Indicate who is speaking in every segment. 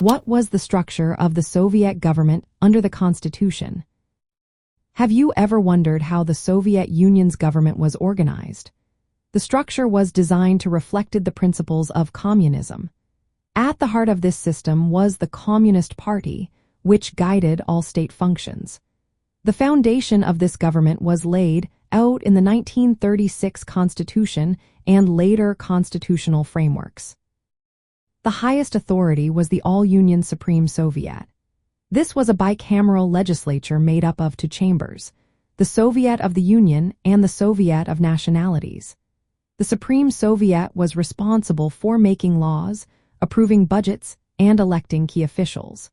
Speaker 1: What was the structure of the Soviet government under the Constitution? Have you ever wondered how the Soviet Union's government was organized? The structure was designed to reflect the principles of communism. At the heart of this system was the Communist Party, which guided all state functions. The foundation of this government was laid out in the 1936 Constitution and later constitutional frameworks. The highest authority was the All-Union Supreme Soviet. This was a bicameral legislature made up of two chambers, the Soviet of the Union and the Soviet of Nationalities. The Supreme Soviet was responsible for making laws, approving budgets, and electing key officials.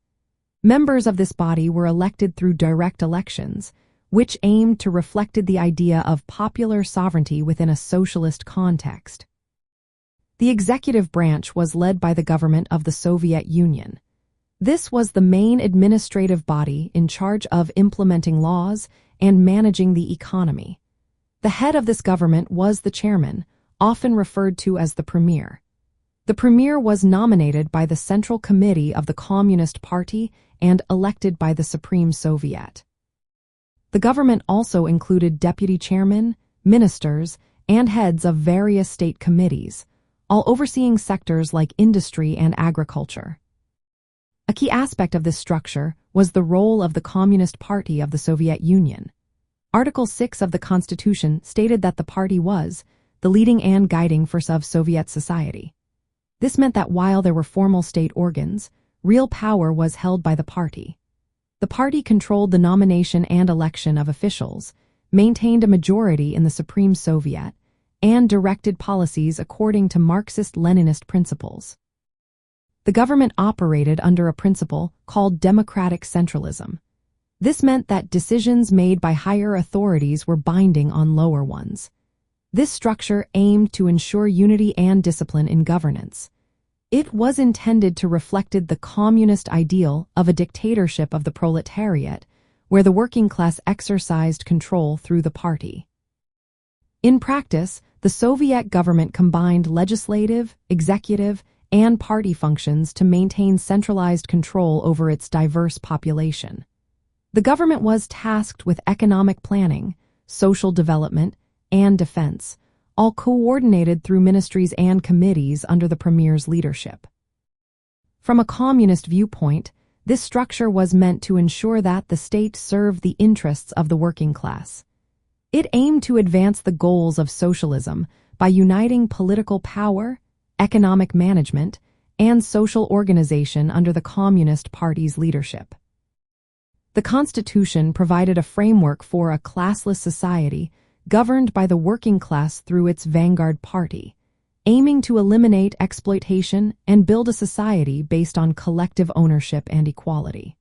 Speaker 1: Members of this body were elected through direct elections, which aimed to reflect the idea of popular sovereignty within a socialist context. The executive branch was led by the government of the Soviet Union. This was the main administrative body in charge of implementing laws and managing the economy. The head of this government was the chairman, often referred to as the premier. The premier was nominated by the Central Committee of the Communist Party and elected by the Supreme Soviet. The government also included deputy chairmen, ministers, and heads of various state committees, all overseeing sectors like industry and agriculture. A key aspect of this structure was the role of the Communist Party of the Soviet Union. Article 6 of the Constitution stated that the party was the leading and guiding force of Soviet society. This meant that while there were formal state organs, real power was held by the party. The party controlled the nomination and election of officials, maintained a majority in the Supreme Soviet, and directed policies according to Marxist-Leninist principles. The government operated under a principle called democratic centralism. This meant that decisions made by higher authorities were binding on lower ones. This structure aimed to ensure unity and discipline in governance. It was intended to reflect the communist ideal of a dictatorship of the proletariat, where the working class exercised control through the party. In practice, the Soviet government combined legislative, executive, and party functions to maintain centralized control over its diverse population. The government was tasked with economic planning, social development, and defense, all coordinated through ministries and committees under the premier's leadership. From a communist viewpoint, this structure was meant to ensure that the state served the interests of the working class. It aimed to advance the goals of socialism by uniting political power, economic management, and social organization under the Communist Party's leadership. The Constitution provided a framework for a classless society governed by the working class through its vanguard party, aiming to eliminate exploitation and build a society based on collective ownership and equality.